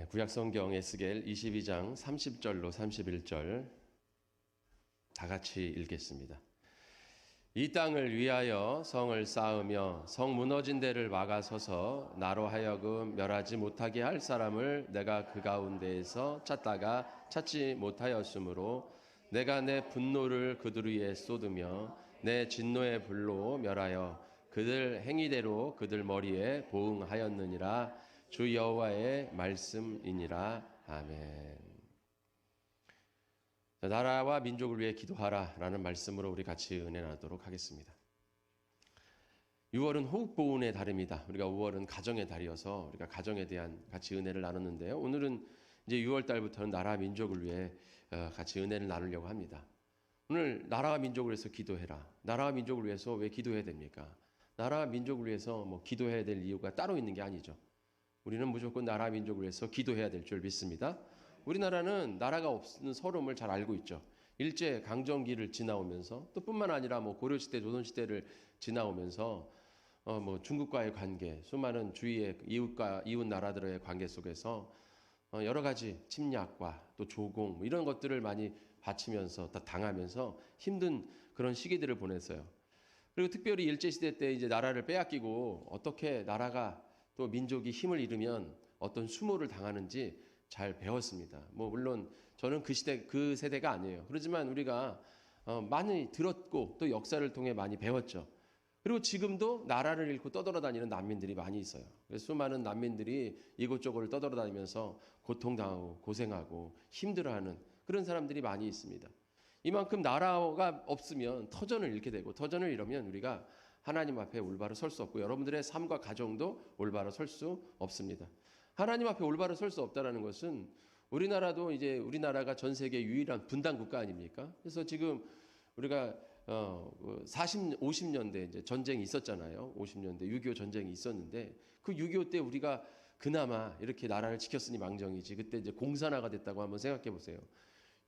구약성경 에스겔 22장 30절로 31절 다 같이 읽겠습니다. 이 땅을 위하여 성을 쌓으며 성 무너진 데를 막아서서 나로 하여금 멸하지 못하게 할 사람을 내가 그 가운데에서 찾다가 찾지 못하였으므로 내가 내 분노를 그들 위에 쏟으며 내 진노의 불로 멸하여 그들 행위대로 그들 머리에 보응하였느니라. 주 여호와의 말씀이니라. 아멘. 나라와 민족을 위해 기도하라 라는 말씀으로 우리 같이 은혜 나누도록 하겠습니다. 6월은 호흡보훈의 달입니다. 우리가 5월은 가정의 달이어서 우리가 가정에 대한 같이 은혜를 나눴는데요. 오늘은 이제 6월 달부터는 나라와 민족을 위해 같이 은혜를 나누려고 합니다. 오늘 나라와 민족을 위해서 기도해라. 나라와 민족을 위해서 왜 기도해야 됩니까? 나라와 민족을 위해서 뭐 기도해야 될 이유가 따로 있는 게 아니죠. 우리는 무조건 나라 민족을 위해서 기도해야 될 줄 믿습니다. 우리나라는 나라가 없는 서름을 잘 알고 있죠. 일제 강점기를 지나오면서 또 뿐만 아니라 뭐 고려시대 조선시대를 지나오면서 뭐 중국과의 관계, 수많은 주위의 이웃 나라들의 관계 속에서 여러 가지 침략과 또 조공 이런 것들을 많이 바치면서 다 당하면서 힘든 그런 시기들을 보냈어요. 그리고 특별히 일제시대 때 이제 나라를 빼앗기고 어떻게 나라가 또 민족이 힘을 잃으면 어떤 수모를 당하는지 잘 배웠습니다. 뭐 물론 저는 그 세대가 아니에요. 그렇지만 우리가 많이 들었고 또 역사를 통해 많이 배웠죠. 그리고 지금도 나라를 잃고 떠돌아다니는 난민들이 많이 있어요. 그래서 수많은 난민들이 이곳저곳을 떠돌아다니면서 고통당하고 고생하고 힘들어하는 그런 사람들이 많이 있습니다. 이만큼 나라가 없으면 터전을 잃게 되고 터전을 잃으면 우리가 하나님 앞에 올바로 설 수 없고 여러분들의 삶과 가정도 올바로 설 수 없습니다. 하나님 앞에 올바로 설 수 없다는 것은 우리나라도 이제 우리나라가 전 세계 유일한 분단 국가 아닙니까? 그래서 지금 우리가 50년대 이제 전쟁이 있었잖아요. 50년대 6.25 전쟁이 있었는데 그 6.25 때 우리가 그나마 이렇게 나라를 지켰으니 망정이지. 그때 이제 공산화가 됐다고 한번 생각해 보세요.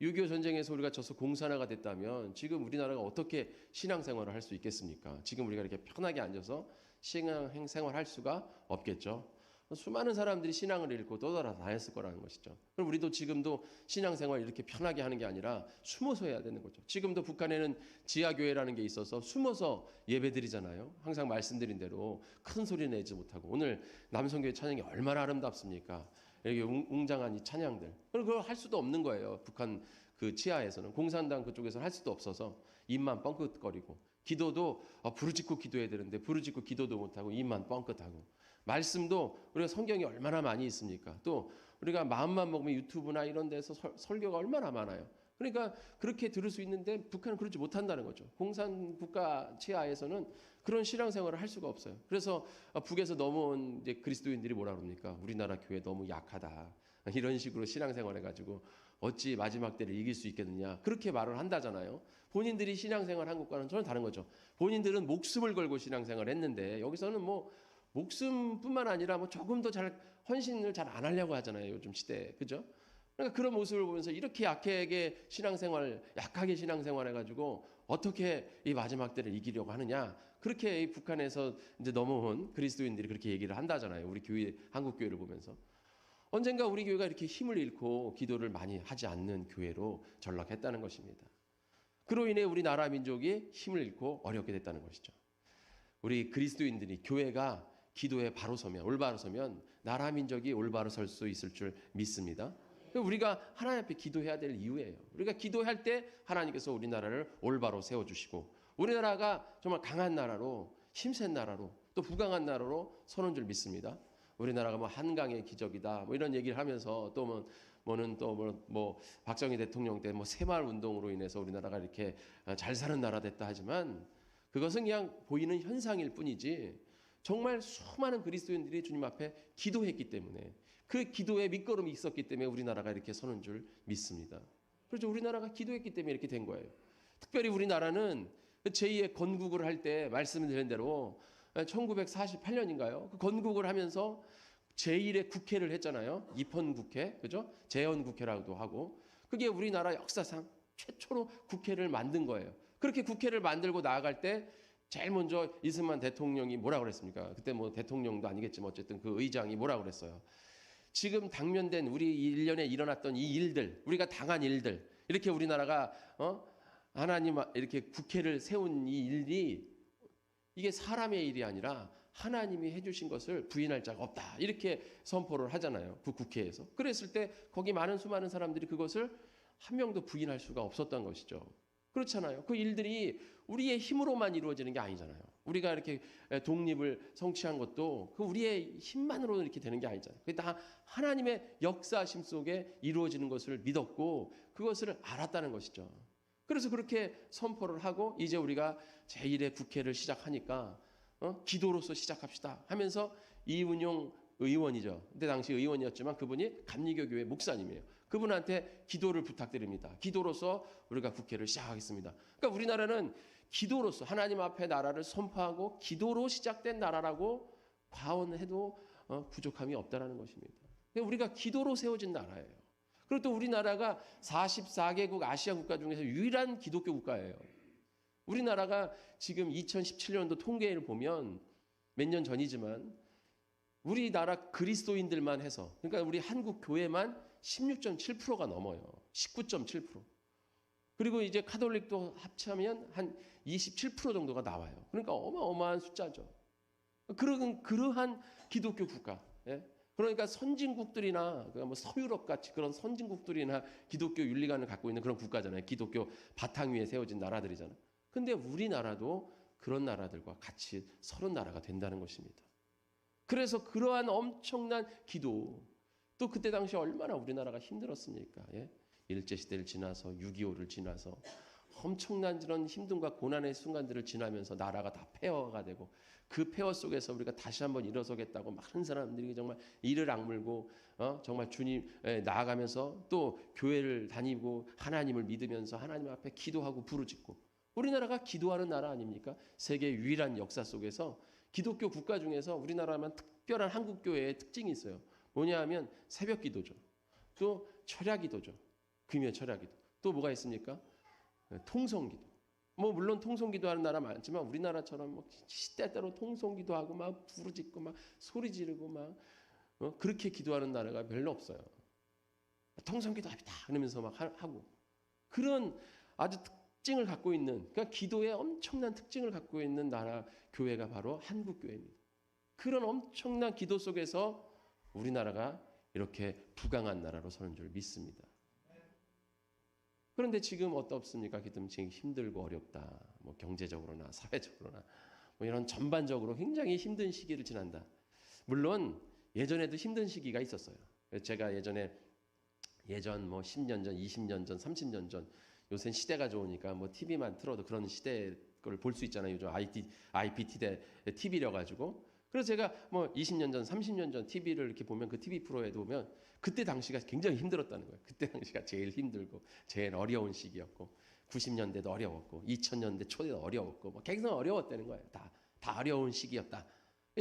6.25 전쟁에서 우리가 져서 공산화가 됐다면 지금 우리나라가 어떻게 신앙생활을 할 수 있겠습니까? 지금 우리가 이렇게 편하게 앉아서 신앙생활을 할 수가 없겠죠. 수많은 사람들이 신앙을 잃고 떠돌아다녔을 거라는 것이죠. 그럼 우리도 지금도 신앙생활 이렇게 편하게 하는 게 아니라 숨어서 해야 되는 거죠. 지금도 북한에는 지하교회라는 게 있어서 숨어서 예배드리잖아요. 항상 말씀드린 대로 큰 소리 내지 못하고 오늘 남성교회 찬양이 얼마나 아름답습니까? 이렇게 웅장한 이 찬양들. 그럼 그걸 할 수도 없는 거예요. 북한 그 치하에서는. 공산당 그쪽에서는 할 수도 없어서 입만 뻥긋거리고 기도도 부르짖고 기도해야 되는데 부르짖고 기도도 못하고 입만 뻥긋하고 말씀도 우리가 성경이 얼마나 많이 있습니까? 또 우리가 마음만 먹으면 유튜브나 이런 데서 설교가 얼마나 많아요. 그러니까 그렇게 들을 수 있는데 북한은 그렇지 못한다는 거죠. 공산 국가 치하에서는 그런 신앙생활을 할 수가 없어요. 그래서 북에서 넘어온 이제 그리스도인들이 뭐라 그럽니까? 우리나라 교회 너무 약하다. 이런 식으로 신앙생활 해가지고 어찌 마지막 때를 이길 수 있겠느냐. 그렇게 말을 한다잖아요. 본인들이 신앙생활 한 것과는 전혀 다른 거죠. 본인들은 목숨을 걸고 신앙생활 했는데 여기서는 뭐 목숨뿐만 아니라 뭐 조금 더 잘 헌신을 잘 안 하려고 하잖아요. 요즘 시대에. 그죠? 그러니까 그런 모습을 보면서 이렇게 약하게 신앙생활 해가지고 어떻게 이 마지막 때를 이기려고 하느냐. 그렇게 이 북한에서 이제 넘어온 그리스도인들이 그렇게 얘기를 한다잖아요. 우리 교회, 한국 교회를 보면서. 언젠가 우리 교회가 이렇게 힘을 잃고 기도를 많이 하지 않는 교회로 전락했다는 것입니다. 그로 인해 우리나라 민족이 힘을 잃고 어렵게 됐다는 것이죠. 우리 그리스도인들이 교회가 기도에 바로 서면 올바로 서면 나라 민족이 올바로 설 수 있을 줄 믿습니다. 우리가 하나님 앞에 기도해야 될 이유예요. 우리가 기도할 때 하나님께서 우리나라를 올바로 세워주시고 우리나라가 정말 강한 나라로 힘센 나라로 또 부강한 나라로 서는 줄 믿습니다. 우리나라가 뭐 한강의 기적이다 뭐 이런 얘기를 하면서 또 박정희 대통령 때 뭐 새마을 운동으로 인해서 우리나라가 이렇게 잘 사는 나라 됐다 하지만 그것은 그냥 보이는 현상일 뿐이지 정말 수많은 그리스도인들이 주님 앞에 기도했기 때문에 그 기도에 밑거름이 있었기 때문에 우리나라가 이렇게 서는 줄 믿습니다. 그렇죠. 우리나라가 기도했기 때문에 이렇게 된 거예요. 특별히 우리나라는 제2의 건국을 할 때 말씀드린 대로 1948년인가요? 그 건국을 하면서 제1의 국회를 했잖아요. 입헌국회, 그죠? 재헌국회라고도 하고 그게 우리나라 역사상 최초로 국회를 만든 거예요. 그렇게 국회를 만들고 나아갈 때 제일 먼저 이승만 대통령이 뭐라고 그랬습니까? 그때 뭐 대통령도 아니겠지만 어쨌든 그 의장이 뭐라고 그랬어요? 지금 당면된 우리 1년에 일어났던 이 일들, 우리가 당한 일들, 이렇게 우리나라가 하나님 이렇게 국회를 세운 이 일이 이게 사람의 일이 아니라 하나님이 해주신 것을 부인할 자가 없다. 이렇게 선포를 하잖아요. 그 국회에서. 그랬을 때 거기 수많은 사람들이 그것을 한 명도 부인할 수가 없었던 것이죠. 그렇잖아요. 그 일들이 우리의 힘으로만 이루어지는 게 아니잖아요. 우리가 이렇게 독립을 성취한 것도 그 우리의 힘만으로 이렇게 되는 게 아니잖아요. 그게 다 하나님의 역사심 속에 이루어지는 것을 믿었고 그것을 알았다는 것이죠. 그래서 그렇게 선포를 하고 이제 우리가 제1회 국회를 시작하니까 기도로서 시작합시다 하면서 이은용 의원이죠. 그때 당시 의원이었지만 그분이 감리교교회 목사님이에요. 그분한테 기도를 부탁드립니다. 기도로서 우리가 국회를 시작하겠습니다. 그러니까 우리나라는 기도로서 하나님 앞에 나라를 선포하고 기도로 시작된 나라라고 과언해도 부족함이 없다라는 것입니다. 우리가 기도로 세워진 나라예요. 그리고 또 우리나라가 44개국 아시아 국가 중에서 유일한 기독교 국가예요. 우리나라가 지금 2017년도 통계를 보면 몇 년 전이지만 우리나라 그리스도인들만 해서 그러니까 우리 한국 교회만 16.7%가 넘어요. 19.7%. 그리고 이제 카톨릭도 합치면 한 27% 정도가 나와요. 그러니까 어마어마한 숫자죠. 그러한 기독교 국가. 예? 그러니까 선진국들이나 뭐 서유럽 같이 그런 선진국들이나 기독교 윤리관을 갖고 있는 그런 국가잖아요. 기독교 바탕 위에 세워진 나라들이잖아요. 근데 우리나라도 그런 나라들과 같이 서른 나라가 된다는 것입니다. 그래서 그러한 엄청난 기도, 또 그때 당시 얼마나 우리나라가 힘들었습니까? 예? 일제시대를 지나서 6.25를 지나서 엄청난 그런 힘듦과 고난의 순간들을 지나면서 나라가 다 폐허가 되고 그 폐허 속에서 우리가 다시 한번 일어서겠다고 많은 사람들이 정말 이를 악물고 정말 주님에 나아가면서 또 교회를 다니고 하나님을 믿으면서 하나님 앞에 기도하고 부르짖고 우리나라가 기도하는 나라 아닙니까? 세계 유일한 역사 속에서 기독교 국가 중에서 우리나라만 특별한 한국교회의 특징이 있어요. 뭐냐 하면 새벽 기도죠. 또 철야 기도죠. 금요 철야 기도. 또 뭐가 있습니까? 통성기도. 뭐 물론 통성기도하는 나라 많지만 우리나라처럼 뭐 시대대로 통성기도하고 막 부르짖고 막 소리 지르고 막 그렇게 기도하는 나라가 별로 없어요. 통성기도합니다 그러면서 막 하고 그런 아주 특징을 갖고 있는 그러니까 기도에 엄청난 특징을 갖고 있는 나라 교회가 바로 한국 교회입니다. 그런 엄청난 기도 속에서 우리나라가 이렇게 부강한 나라로 서는 줄 믿습니다. 그런데 지금 어떻습니까? 지금 힘들고 어렵다. 뭐 경제적으로나 사회적으로나 뭐 이런 전반적으로 굉장히 힘든 시기를 지난다. 물론 예전에도 힘든 시기가 있었어요. 제가 예전 뭐 10년 전, 20년 전, 30년 전 요새 시대가 좋으니까 뭐 TV만 틀어도 그런 시대 걸 볼 수 있잖아요. 요즘 IPT TV려 가지고. 그래서 제가 뭐 20년 전, 30년 전 TV를 이렇게 보면 그 TV 프로에도 보면 그때 당시가 굉장히 힘들었다는 거예요. 그때 당시가 제일 힘들고 제일 어려운 시기였고 90년대도 어려웠고 2000년대 초에도 어려웠고 뭐 굉장히 어려웠다는 거예요. 다 어려운 시기였다.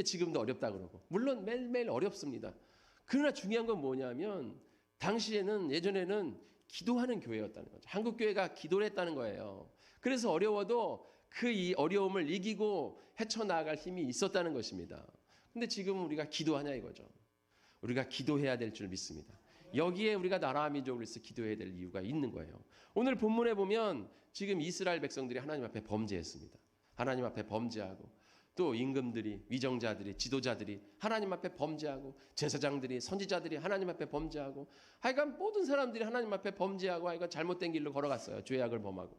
지금도 어렵다 그러고 물론 매일매일 어렵습니다. 그러나 중요한 건 뭐냐면 당시에는 예전에는 기도하는 교회였다는 거죠. 한국 교회가 기도를 했다는 거예요. 그래서 어려워도 이 어려움을 이기고 헤쳐나갈 힘이 있었다는 것입니다. 근데 지금 우리가 기도하냐 이거죠. 우리가 기도해야 될 줄 믿습니다. 여기에 우리가 나라와 민족을 위해서 기도해야 될 이유가 있는 거예요. 오늘 본문에 보면 지금 이스라엘 백성들이 하나님 앞에 범죄했습니다. 하나님 앞에 범죄하고 또 임금들이, 위정자들이, 지도자들이 하나님 앞에 범죄하고 제사장들이, 선지자들이 하나님 앞에 범죄하고 하여간 모든 사람들이 하나님 앞에 범죄하고 하여간 잘못된 길로 걸어갔어요. 죄악을 범하고.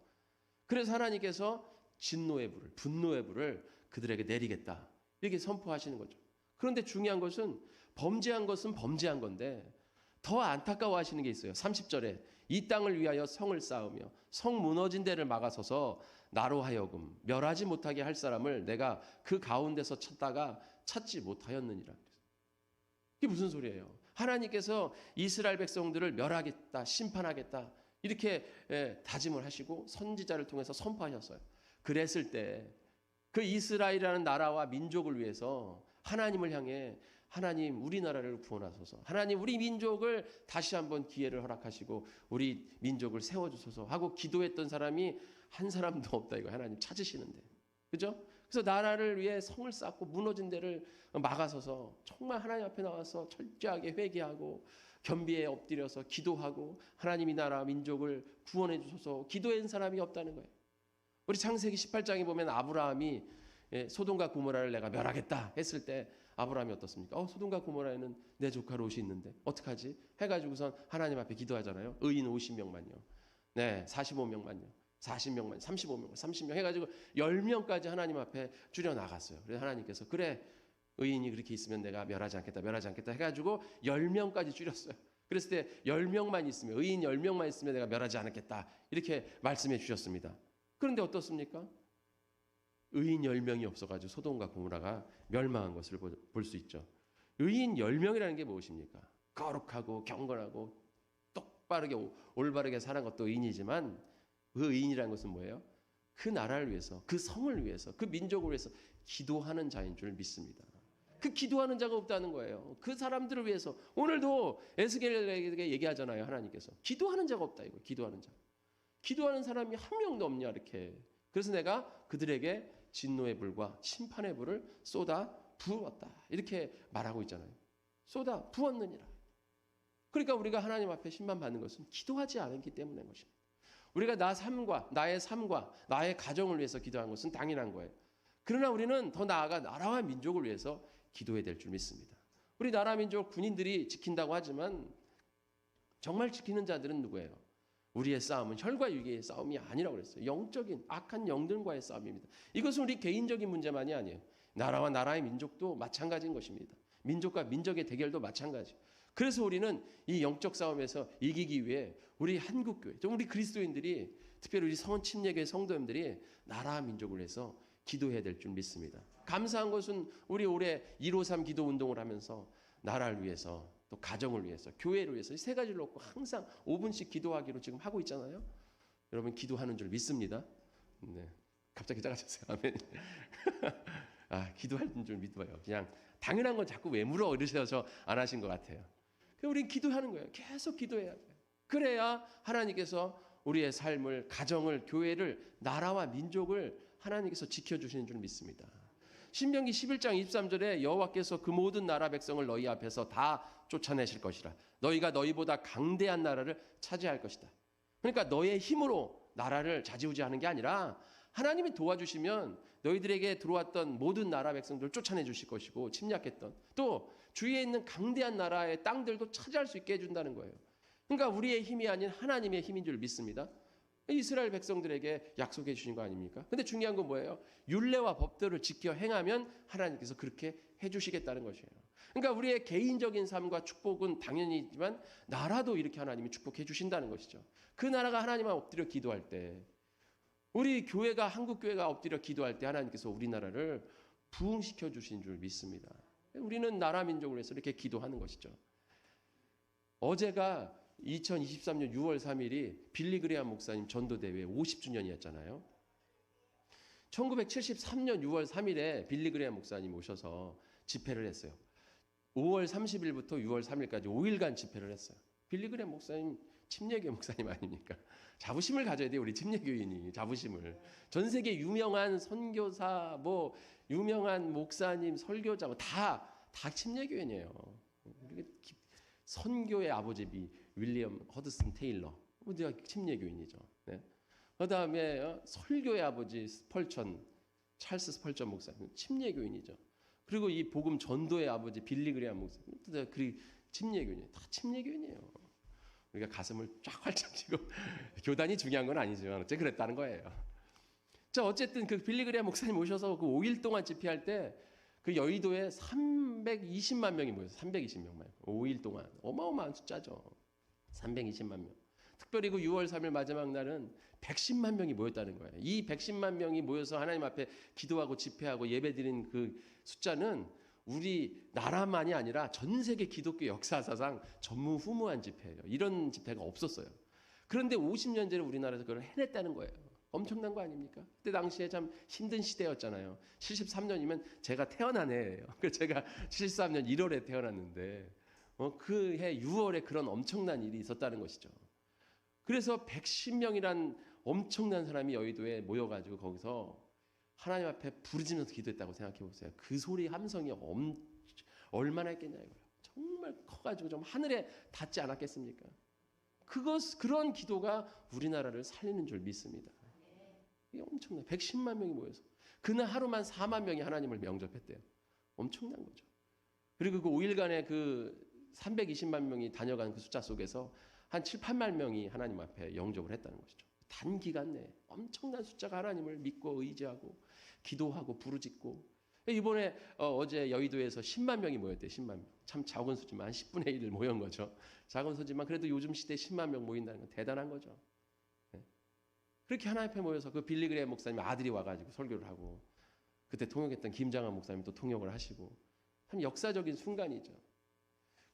그래서 하나님께서 진노의 불을, 분노의 불을 그들에게 내리겠다. 이렇게 선포하시는 거죠. 그런데 중요한 것은 범죄한 것은 범죄한 건데 더 안타까워하시는 게 있어요. 30절에 이 땅을 위하여 성을 쌓으며 성 무너진 데를 막아서서 나로 하여금 멸하지 못하게 할 사람을 내가 그 가운데서 찾다가 찾지 못하였느니라. 이게 무슨 소리예요? 하나님께서 이스라엘 백성들을 멸하겠다, 심판하겠다 이렇게 다짐을 하시고 선지자를 통해서 선포하셨어요. 그랬을 때 그 이스라엘이라는 나라와 민족을 위해서 하나님을 향해 하나님 우리나라를 구원하소서. 하나님 우리 민족을 다시 한번 기회를 허락하시고 우리 민족을 세워주소서 하고 기도했던 사람이 한 사람도 없다 이거 하나님 찾으시는데. 그죠? 그래서 나라를 위해 성을 쌓고 무너진 데를 막아서서 정말 하나님 앞에 나와서 철저하게 회개하고 겸비에 엎드려서 기도하고 하나님이 나라 민족을 구원해 주소서 기도한 사람이 없다는 거예요. 우리 창세기 18장에 보면 아브라함이 소돔과 고모라를 내가 멸하겠다 했을 때 아브라함이 어떻습니까? 소돔과 고모라에는 내 조카 롯이 있는데 어떡하지? 해가지고선 하나님 앞에 기도하잖아요. 의인 50명만요. 네, 45명만요. 40명만, 35명, 30명 해가지고 10명까지 하나님 앞에 줄여나갔어요. 그래서 하나님께서 그래 의인이 그렇게 있으면 내가 멸하지 않겠다 해가지고 10명까지 줄였어요. 그랬을 때 10명만 있으면 의인 10명만 있으면 내가 멸하지 않겠다 이렇게 말씀해 주셨습니다. 그런데 어떻습니까? 의인 10명이 없어가지고 소돔과 고모라가 멸망한 것을 볼 수 있죠. 의인 10명이라는 게 무엇입니까? 거룩하고 경건하고 똑바르게 올바르게 사는 것도 의인이지만 그 의인이라는 것은 뭐예요? 그 나라를 위해서, 그 성을 위해서, 그 민족을 위해서 기도하는 자인 줄 믿습니다. 그 기도하는 자가 없다는 거예요. 그 사람들을 위해서 오늘도 에스겔에게 얘기하잖아요. 하나님께서 기도하는 자가 없다 이거. 기도하는 자. 기도하는 사람이 한 명도 없냐 이렇게. 그래서 내가 그들에게 진노의 불과 심판의 불을 쏟아 부었다 이렇게 말하고 있잖아요. 쏟아 부었느니라. 그러니까 우리가 하나님 앞에 심판받는 것은 기도하지 않았기 때문인 것입니다. 우리가 나의 삶과 나의 가정을 위해서 기도하는 것은 당연한 거예요. 그러나 우리는 더 나아가 나라와 민족을 위해서 기도해야 될 줄 믿습니다. 우리 나라 민족 군인들이 지킨다고 하지만 정말 지키는 자들은 누구예요? 우리의 싸움은 혈과 육의 싸움이 아니라고 그랬어요. 영적인 악한 영들과의 싸움입니다. 이것은 우리 개인적인 문제만이 아니에요. 나라와 나라의 민족도 마찬가지인 것입니다. 민족과 민족의 대결도 마찬가지. 그래서 우리는 이 영적 싸움에서 이기기 위해 우리 한국교회, 우리 그리스도인들이 특별히 우리 성원 침례교회 성도님들이 나라와 민족을 위해서 기도해야 될 줄 믿습니다. 감사한 것은 우리 올해 153 기도 운동을 하면서 나라를 위해서 또 가정을 위해서 교회를 위해서 이 세 가지를 놓고 항상 5분씩 기도하기로 지금 하고 있잖아요. 여러분 기도하는 줄 믿습니다. 네, 갑자기 작아졌어요. 아멘. 기도할 줄 믿어요. 그냥 당연한 건 자꾸 왜 물어 이러셔서 안 하신 것 같아요. 우리는 기도하는 거예요. 계속 기도해야 돼요. 그래야 하나님께서 우리의 삶을, 가정을, 교회를, 나라와 민족을 하나님께서 지켜주시는 줄 믿습니다. 신명기 11장 23절에 여호와께서 그 모든 나라 백성을 너희 앞에서 다 쫓아내실 것이라. 너희가 너희보다 강대한 나라를 차지할 것이다. 그러니까 너의 힘으로 나라를 좌지우지하는 게 아니라 하나님이 도와주시면 너희들에게 들어왔던 모든 나라 백성들을 쫓아내 주실 것이고 침략했던 또 주위에 있는 강대한 나라의 땅들도 차지할 수 있게 해준다는 거예요. 그러니까 우리의 힘이 아닌 하나님의 힘인 줄 믿습니다. 이스라엘 백성들에게 약속해 주신 거 아닙니까? 근데 중요한 건 뭐예요? 율례와 법들을 지켜 행하면 하나님께서 그렇게 해주시겠다는 것이에요. 그러니까 우리의 개인적인 삶과 축복은 당연히지만 나라도 이렇게 하나님이 축복해 주신다는 것이죠. 그 나라가 하나님 앞에 엎드려 기도할 때 우리 교회가 한국 교회가 엎드려 기도할 때 하나님께서 우리나라를 부흥시켜 주신 줄 믿습니다. 우리는 나라 민족을 위해서 이렇게 기도하는 것이죠. 어제가 2023년 6월 3일이 빌리 그레이엄 목사님 전도대회 50주년이었잖아요. 1973년 6월 3일에 빌리 그레이엄 목사님 오셔서 집회를 했어요. 5월 30일부터 6월 3일까지 5일간 집회를 했어요. 빌리 그레이엄 목사님 침례교회 목사님 아닙니까? 자부심을 가져야 돼요. 우리 침례교인이 자부심을. 전 세계 유명한 선교사, 유명한 목사님, 설교자 다 침례교인이에요. 선교의 아버지 윌리엄 허드슨 테일러, 우리가 침례교인이죠. 네. 그다음에 설교의 아버지 찰스 스펄전 목사님, 침례교인이죠. 그리고 이 복음 전도의 아버지 빌리 그레이엄 목사님, 그 침례교인이에요. 다 침례교인이에요. 우리가 가슴을 쫙 활짝 쥐고 교단이 중요한 건 아니지만 어째 그랬다는 거예요. 자, 어쨌든 그 빌리 그레이엄 목사님 오셔서 그 5일 동안 집회할 때 그 여의도에 320만 명이 모였어요. 320명만. 5일 동안 어마어마한 숫자죠. 320만 명. 특별히 그 6월 3일 마지막 날은 110만 명이 모였다는 거예요. 이 110만 명이 모여서 하나님 앞에 기도하고 집회하고 예배드린 그 숫자는 우리 나라만이 아니라 전 세계 기독교 역사사상 전무후무한 집회예요. 이런 집회가 없었어요. 그런데 50년 전에 우리나라에서 그걸 해냈다는 거예요. 엄청난 거 아닙니까? 그때 당시에 참 힘든 시대였잖아요. 73년이면 제가 태어난 해예요. 제가 73년 1월에 태어났는데 그 해 6월에 그런 엄청난 일이 있었다는 것이죠. 그래서 110명이란 엄청난 사람이 여의도에 모여가지고 거기서 하나님 앞에 부르짖으면서 기도했다고 생각해 보세요. 그 소리 함성이 얼마나 했겠냐 이거예요. 정말 커가지고 좀 하늘에 닿지 않았겠습니까? 그런 기도가 우리나라를 살리는 줄 믿습니다. 이게 엄청나요. 110만 명이 모여서 그날 하루만 4만 명이 하나님을 영접했대요. 엄청난 거죠. 그리고 그 5일간의 그 320만 명이 다녀간 그 숫자 속에서 한 7, 8만 명이 하나님 앞에 영접을 했다는 것이죠. 단기간 내에 엄청난 숫자가 하나님을 믿고 의지하고 기도하고 부르짖고, 이번에 어제 여의도에서 10만 명이 모였대요. 10만 명. 참 작은 수지만 한 10분의 1을 모인 거죠. 작은 수지만 그래도 요즘 시대에 10만 명 모인다는 건 대단한 거죠. 네. 그렇게 하나님 앞에 모여서 그 빌리그레 목사님 아들이 와가지고 설교를 하고, 그때 통역했던 김장한 목사님 또 통역을 하시고, 참 역사적인 순간이죠.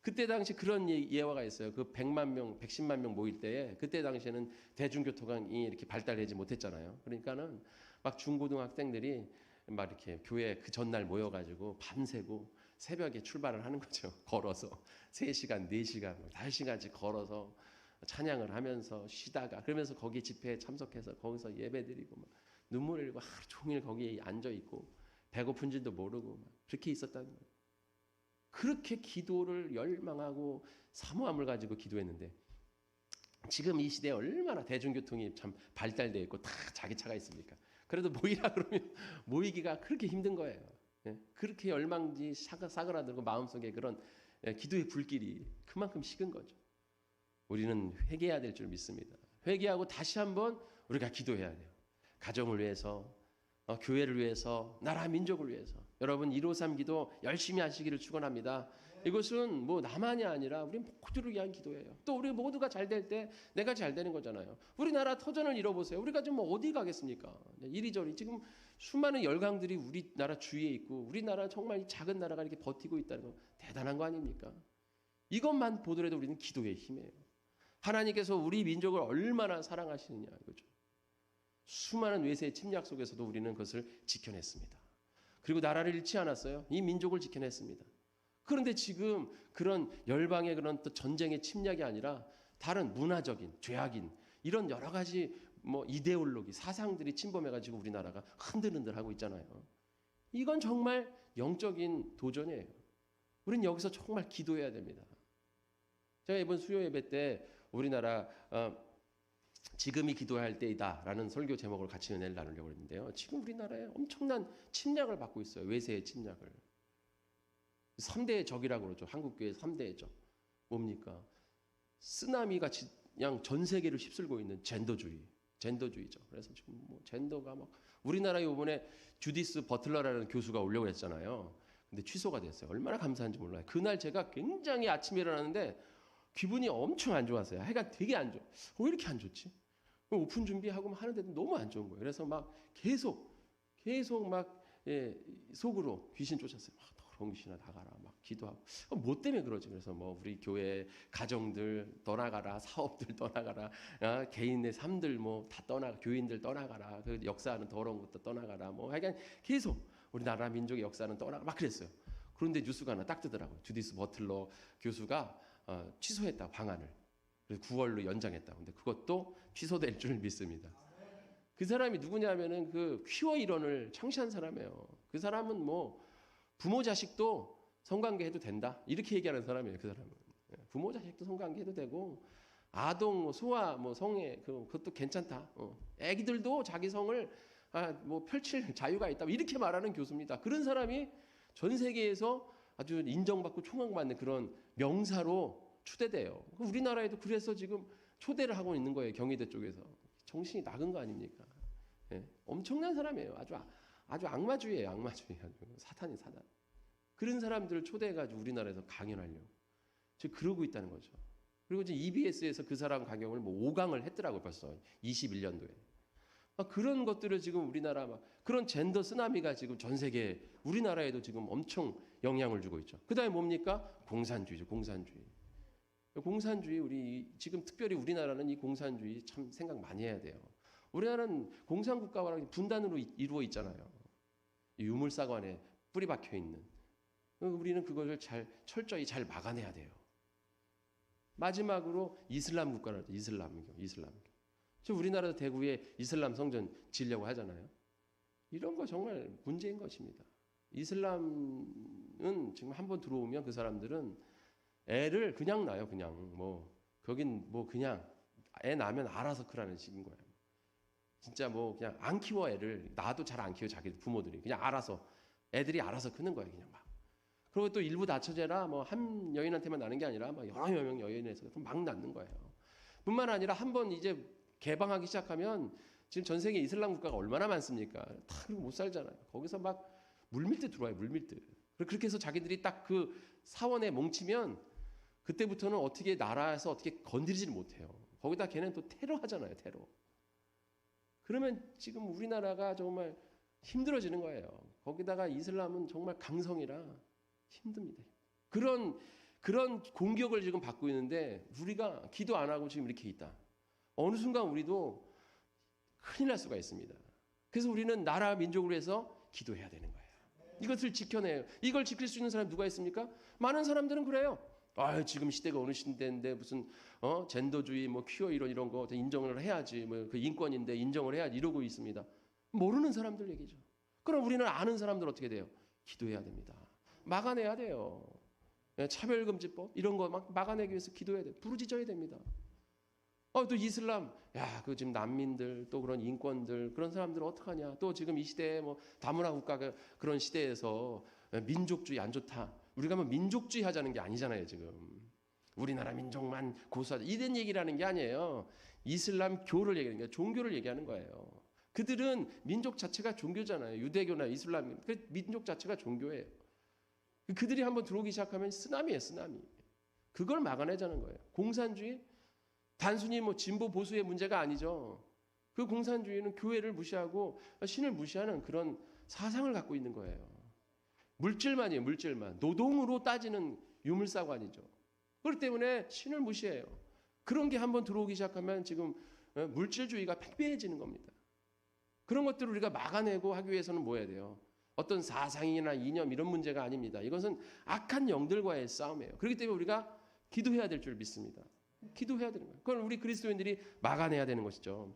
그때 당시 그런 예화가 있어요. 그 100만 명, 110만 명 모일 때에, 그때 당시에는 대중교통이 이렇게 발달하지 못했잖아요. 그러니까는 막 중고등학생들이 막 이렇게 교회 그 전날 모여가지고 밤새고 새벽에 출발을 하는 거죠. 걸어서 3시간, 4시간, 5시간씩 걸어서 찬양을 하면서 쉬다가, 그러면서 거기 집회에 참석해서 거기서 예배드리고 막 눈물 흘리고 하루 종일 거기에 앉아 있고 배고픈 줄도 모르고 막 그렇게 있었다는 거예요. 그렇게 기도를 열망하고 사모함을 가지고 기도했는데, 지금 이 시대에 얼마나 대중교통이 참 발달되어 있고 다 자기 차가 있습니까? 그래도 모이라 그러면 모이기가 그렇게 힘든 거예요. 그렇게 열망지 사그라들고 마음속에 그런 기도의 불길이 그만큼 식은 거죠. 우리는 회개해야 될 줄 믿습니다. 회개하고 다시 한번 우리가 기도해야 돼요. 가정을 위해서, 교회를 위해서, 나라 민족을 위해서. 여러분 153 기도 열심히 하시기를 축원합니다. 이것은 뭐 나만이 아니라 우리 모두를 위한 기도예요. 또 우리 모두가 잘 될 때 내가 잘 되는 거잖아요. 우리나라 터전을 잃어보세요. 우리가 지금 뭐 어디 가겠습니까? 이리저리 지금 수많은 열강들이 우리나라 주위에 있고, 우리나라 정말 작은 나라가 이렇게 버티고 있다는 거 대단한 거 아닙니까? 이것만 보더라도 우리는 기도의 힘이에요. 하나님께서 우리 민족을 얼마나 사랑하시느냐 이거죠. 수많은 외세의 침략 속에서도 우리는 그것을 지켜냈습니다. 그리고 나라를 잃지 않았어요. 이 민족을 지켜냈습니다. 그런데 지금 그런 열방의 그런 또 전쟁의 침략이 아니라 다른 문화적인, 죄악인 이런 여러 가지 뭐 이데올로기, 사상들이 침범해가지고 우리나라가 흔들흔들하고 있잖아요. 이건 정말 영적인 도전이에요. 우리는 여기서 정말 기도해야 됩니다. 제가 이번 수요 예배 때 우리나라 지금이 기도할 때이다라는 설교 제목을 같이 은혜를 나누려고 했는데요. 지금 우리나라에 엄청난 침략을 받고 있어요. 외세의 침략을. 3대의 적이라고 그러죠. 한국교회 3대의 적. 뭡니까? 쓰나미가 그냥 전 세계를 휩쓸고 있는 젠더주의죠. 그래서 지금 뭐 젠더가 막 우리나라에 이번에 주디스 버틀러라는 교수가 오려고 했잖아요. 근데 취소가 됐어요. 얼마나 감사한지 몰라요. 그날 제가 굉장히 아침에 일어났는데 기분이 엄청 안 좋았어요. 해가 되게 안 좋아. 왜 이렇게 안 좋지? 오픈 준비하고 하는데도 너무 안 좋은 거예요. 그래서 막 계속 막 속으로 귀신 쫓았어요. 막 더러운 귀신아 나가라 막 기도하고. 뭐 때문에 그러지? 그래서 뭐 우리 교회 가정들 떠나가라, 사업들 떠나가라, 개인의 삶들 뭐 다 떠나가, 교인들 떠나가라, 그 역사하는 더러운 것도 떠나가라, 뭐 하여간 계속 우리 나라 민족의 역사는 떠나가 막 그랬어요. 그런데 뉴스가 하나 딱 뜨더라고요. 주디스 버틀러 교수가 취소했다 방안을. 그래서 9월로 연장했다. 근데 그것도 취소될 줄 믿습니다. 그 사람이 누구냐면은 그 퀴어 이론을 창시한 사람이에요. 그 사람은 뭐 부모 자식도 성관계 해도 된다 이렇게 얘기하는 사람이에요. 그 사람은 부모 자식도 성관계 해도 되고, 아동 소아 뭐 성애 그것도 괜찮다. 애기들도 자기 성을 뭐 펼칠 자유가 있다 이렇게 말하는 교수입니다. 그런 사람이 전 세계에서 아주 인정받고 총앙받는 그런 명사로 추대돼요. 우리나라에도 그래서 지금 초대를 하고 있는 거예요. 경희대 쪽에서. 정신이 나간 거 아닙니까? 엄청난 사람이에요. 아주 악마주의예요. 악마주의. 사탄이 사단. 그런 사람들을 초대해가지고 우리나라에서 강연하려고 지금 그러고 있다는 거죠. 그리고 이제 EBS에서 그 사람 강연을 뭐 5강을 했더라고요. 벌써 21년도에. 그런 것들을 지금 우리나라 막 그런 젠더 쓰나미가 지금 전 세계 우리나라에도 지금 엄청 영향을 주고 있죠. 그다음에 뭡니까? 공산주의죠. 공산주의 우리 지금 특별히 우리나라는 이 공산주의 참 생각 많이 해야 돼요. 우리나라는 공산국가와 분단으로 이루어 있잖아요. 유물사관에 뿌리 박혀 있는. 우리는 그것을 철저히 잘 막아내야 돼요. 마지막으로 이슬람 국가라죠. 이슬람교. 지금 우리나라도 대구에 이슬람 성전 지으려고 하잖아요. 이런 거 정말 문제인 것입니다. 이슬람은 지금 한번 들어오면 그 사람들은 애를 그냥 낳아요. 그냥 뭐 거긴 뭐 그냥 애 낳으면 알아서 크라는 식인 거예요. 진짜 뭐 그냥 안 키워 애를 낳아도 잘 안 키워 자기 부모들이 그냥 알아서 애들이 알아서 크는 거예요. 그냥 막. 그리고 또 일부 다처제라 뭐 한 여인한테만 나는 게 아니라 막 여러 명 여인에서 막 낳는 거예요. 뿐만 아니라 한번 이제 개방하기 시작하면 지금 전 세계 이슬람 국가가 얼마나 많습니까? 다 그리고 못 살잖아요. 거기서 막 물밀듯 들어와요. 물밀듯. 그렇게 해서 자기들이 딱 그 사원에 뭉치면 그때부터는 어떻게 나라에서 어떻게 건드리지를 못해요. 거기다 걔는 또 테러 하잖아요. 테러. 그러면 지금 우리나라가 정말 힘들어지는 거예요. 거기다가 이슬람은 정말 강성이라 힘듭니다. 그런 공격을 지금 받고 있는데 우리가 기도 안 하고 지금 이렇게 있다. 어느 순간 우리도 큰일 날 수가 있습니다. 그래서 우리는 나라 민족으로 해서 기도해야 되는 거예요. 이것을 지켜내요. 이걸 지킬 수 있는 사람이 누가 있습니까? 많은 사람들은 그래요. 지금 시대가 어느 시대인데 무슨 젠더주의, 뭐 퀴어 이런 거 인정을 해야지, 뭐 그 인권인데 인정을 해야지 이러고 있습니다. 모르는 사람들 얘기죠. 그럼 우리는 아는 사람들 어떻게 돼요? 기도해야 됩니다. 막아내야 돼요. 차별금지법 이런 거 막 막아내기 위해서 기도해야 돼요. 부르짖어야 됩니다. 또 이슬람, 그 지금 난민들 또 그런 인권들 그런 사람들은 어떡하냐? 또 지금 이 시대에 뭐 다문화 국가가 그런 시대에서 민족주의 안 좋다. 우리가 뭐 민족주의 하자는 게 아니잖아요, 지금. 우리나라 민족만 고수하자. 이런 얘기라는 게 아니에요. 이슬람교를 얘기하는 거예요. 종교를 얘기하는 거예요. 그들은 민족 자체가 종교잖아요. 유대교나 이슬람. 그 민족 자체가 종교예요. 그들이 한번 들어오기 시작하면 쓰나미예요, 쓰나미. 그걸 막아내자는 거예요. 공산주의? 단순히 뭐 진보 보수의 문제가 아니죠. 그 공산주의는 교회를 무시하고 신을 무시하는 그런 사상을 갖고 있는 거예요. 물질만이에요, 물질만. 노동으로 따지는 유물사관이죠. 그렇기 때문에 신을 무시해요. 그런 게 한번 들어오기 시작하면 지금 물질주의가 팽배해지는 겁니다. 그런 것들을 우리가 막아내고 하기 위해서는 뭐 해야 돼요? 어떤 사상이나 이념 이런 문제가 아닙니다. 이것은 악한 영들과의 싸움이에요. 그렇기 때문에 우리가 기도해야 될 줄 믿습니다. 기도해야 되는 거예요. 그걸 우리 그리스도인들이 막아내야 되는 것이죠.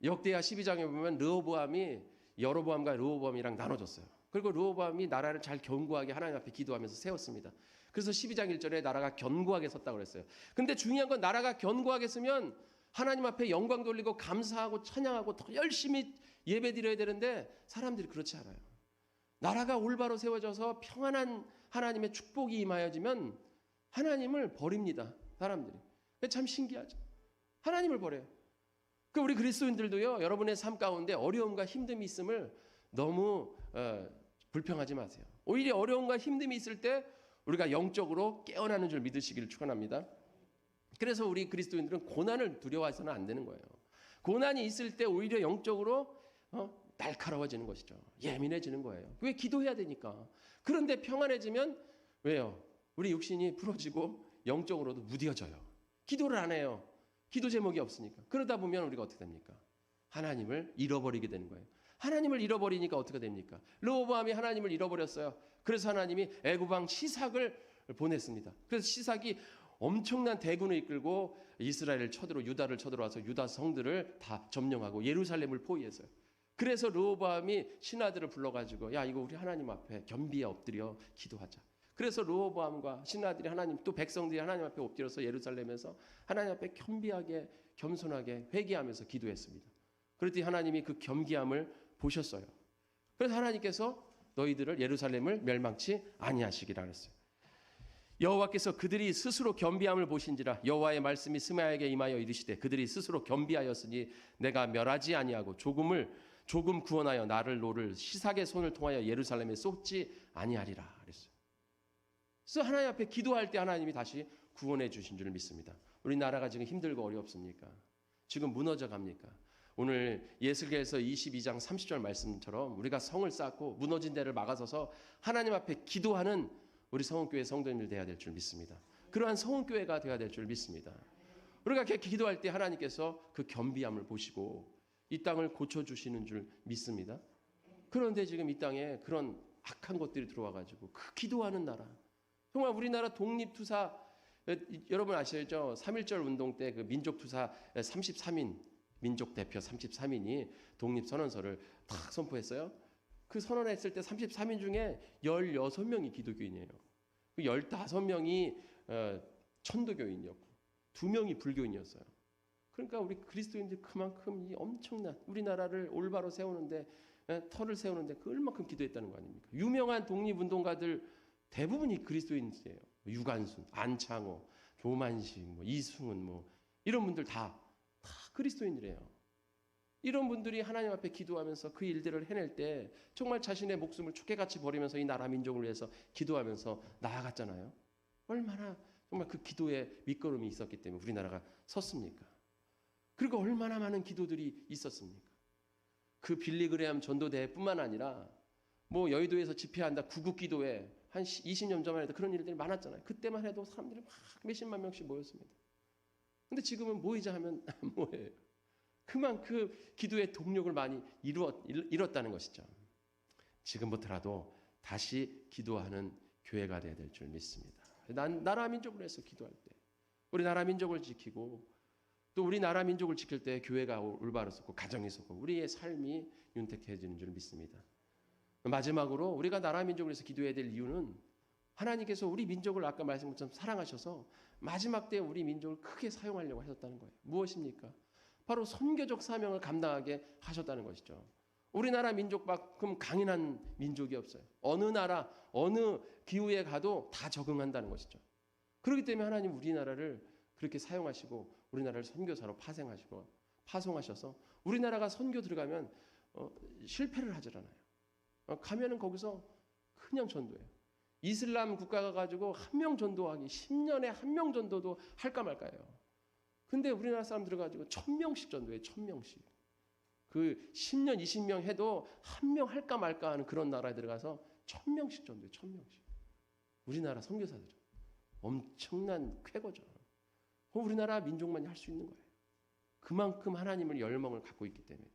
역대하 12장에 보면 르호보암이 여로보암과 르호보암이랑 나눠졌어요. 그리고 르호보암이 나라를 잘 견고하게 하나님 앞에 기도하면서 세웠습니다. 그래서 12장 1절에 나라가 견고하게 섰다고 그랬어요. 근데 중요한 건 나라가 견고하게 서면 하나님 앞에 영광 돌리고 감사하고 찬양하고 더 열심히 예배드려야 되는데 사람들이 그렇지 않아요. 나라가 올바로 세워져서 평안한 하나님의 축복이 임하여지면 하나님을 버립니다. 사람들이. 참 신기하죠. 하나님을 버려요. 우리 그리스도인들도요. 여러분의 삶 가운데 어려움과 힘듦이 있음을 너무 불평하지 마세요. 오히려 어려움과 힘듦이 있을 때 우리가 영적으로 깨어나는 줄 믿으시기를 축원합니다. 그래서 우리 그리스도인들은 고난을 두려워해서는 안 되는 거예요. 고난이 있을 때 오히려 영적으로 날카로워지는 것이죠. 예민해지는 거예요. 왜? 기도해야 되니까. 그런데 평안해지면 왜요? 우리 육신이 부러지고 영적으로도 무뎌져요. 기도를 안 해요. 기도 제목이 없으니까. 그러다 보면 우리가 어떻게 됩니까? 하나님을 잃어버리게 되는 거예요. 하나님을 잃어버리니까 어떻게 됩니까? 르호보암이 하나님을 잃어버렸어요. 그래서 하나님이 애굽왕 시삭을 보냈습니다. 그래서 시삭이 엄청난 대군을 이끌고 이스라엘을 유다를 쳐들어와서 유다 성들을 다 점령하고 예루살렘을 포위했어요. 그래서 르호보암이 신하들을 불러가지고 이거 우리 하나님 앞에 겸비에 엎드려 기도하자. 그래서 르호보암과 신하들이 또 백성들이 하나님 앞에 엎드려서 예루살렘에서 하나님 앞에 겸비하게 겸손하게 회개하면서 기도했습니다. 그랬더니 하나님이 그 겸기함을 보셨어요. 그래서 하나님께서 너희들을 예루살렘을 멸망치 아니하시기라 했어요. 여호와께서 그들이 스스로 겸비함을 보신지라 여호와의 말씀이 스마야에게 임하여 이르시되 그들이 스스로 겸비하였으니 내가 멸하지 아니하고 조금 구원하여 노를 시삭의 손을 통하여 예루살렘에 쏟지 아니하리라 그랬어요. 그래서 하나님 앞에 기도할 때 하나님이 다시 구원해 주신 줄 믿습니다. 우리나라가 지금 힘들고 어렵습니까? 지금 무너져 갑니까? 오늘 예수께서 22장 30절 말씀처럼 우리가 성을 쌓고 무너진 데를 막아서서 하나님 앞에 기도하는 우리 성원교회 성도님들 되어야 될 줄 믿습니다. 그러한 성원교회가 되어야 될 줄 믿습니다. 우리가 이렇게 기도할 때 하나님께서 그 겸비함을 보시고 이 땅을 고쳐주시는 줄 믿습니다. 그런데 지금 이 땅에 그런 악한 것들이 들어와가지고 그 기도하는 나라, 정말 우리나라 독립투사 여러분 아시죠? 3.1절 운동 때 그 민족투사 33인 민족 대표 33인이 독립선언서를 탁 선포했어요. 그 선언했을 때 33인 중에 16명이 기독교인이에요. 그 15명이 천도교인이었고 2명이 불교인이었어요. 그러니까 우리 그리스도인들 그만큼 이 엄청난 우리나라를 올바로 세우는데 터를 세우는데 그 얼마큼 기도했다는 거 아닙니까? 유명한 독립운동가들 대부분이 그리스도인이에요. 유관순, 안창호, 조만식, 이승훈 이런 분들 다 그리스도인이래요. 이런 분들이 하나님 앞에 기도하면서 그 일들을 해낼 때 정말 자신의 목숨을 촛개같이 버리면서 이 나라 민족을 위해서 기도하면서 나아갔잖아요. 얼마나 정말 그 기도에 밑거름이 있었기 때문에 우리나라가 섰습니까? 그리고 얼마나 많은 기도들이 있었습니까? 그 빌리그레암 전도대뿐만 아니라 여의도에서 집회한다 구국기도회 한 20년 전만 해도 그런 일들이 많았잖아요. 그때만 해도 사람들이 막 몇십만 명씩 모였습니다. 근데 지금은 모이자 하면 뭐예요? 그만큼 기도의 동력을 많이 잃었다는 것이죠. 지금부터라도 다시 기도하는 교회가 되어야 될 줄 믿습니다. 나라 민족을 위해서 기도할 때 우리 나라 민족을 지키고 또 우리 나라 민족을 지킬 때 교회가 올바로 섰고 가정이 섰고 우리의 삶이 윤택해지는 줄 믿습니다. 마지막으로 우리가 나라 민족을 위해서 기도해야 될 이유는 하나님께서 우리 민족을 아까 말씀한 것처럼 사랑하셔서 마지막 때 우리 민족을 크게 사용하려고 하셨다는 거예요. 무엇입니까? 바로 선교적 사명을 감당하게 하셨다는 것이죠. 우리나라 민족만큼 강인한 민족이 없어요. 어느 나라, 어느 기후에 가도 다 적응한다는 것이죠. 그렇기 때문에 하나님 우리나라를 그렇게 사용하시고 우리나라를 선교사로 파송하셔서 우리나라가 선교 들어가면 실패를 하질 않아요. 가면은 거기서 그냥 전도해요. 이슬람 국가가 가지고 한 명 전도하기 10년에 한 명 전도도 할까 말까요. 근데 우리나라 사람 들어가지고 1000명씩 전도해요. 1000명씩. 그 10년 20명 해도 한 명 할까 말까 하는 그런 나라에 들어가서 1000명씩 전도해요. 1000명씩. 우리나라 선교사들 엄청난 쾌거죠. 우리나라 민족만이 할 수 있는 거예요. 그만큼 하나님을 열망을 갖고 있기 때문에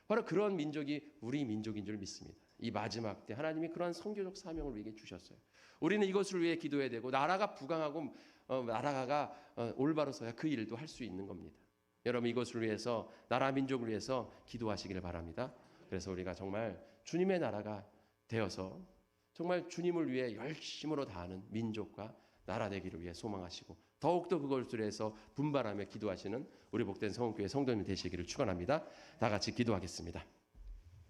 바로 그런 민족이 우리 민족인 줄 믿습니다. 이 마지막 때 하나님이 그러한 선교적 사명을 우리에게 주셨어요. 우리는 이것을 위해 기도해야 되고 나라가 부강하고 나라가 올바로 서야 그 일도 할 수 있는 겁니다. 여러분 이것을 위해서 나라 민족을 위해서 기도하시기를 바랍니다. 그래서 우리가 정말 주님의 나라가 되어서 정말 주님을 위해 열심으로 다하는 민족과 나라 되기를 위해 소망하시고 더욱더 그것을 위해서 분발하며 기도하시는 우리 복된 성원교회 성도님 되시기를 축원합니다. 다 같이 기도하겠습니다.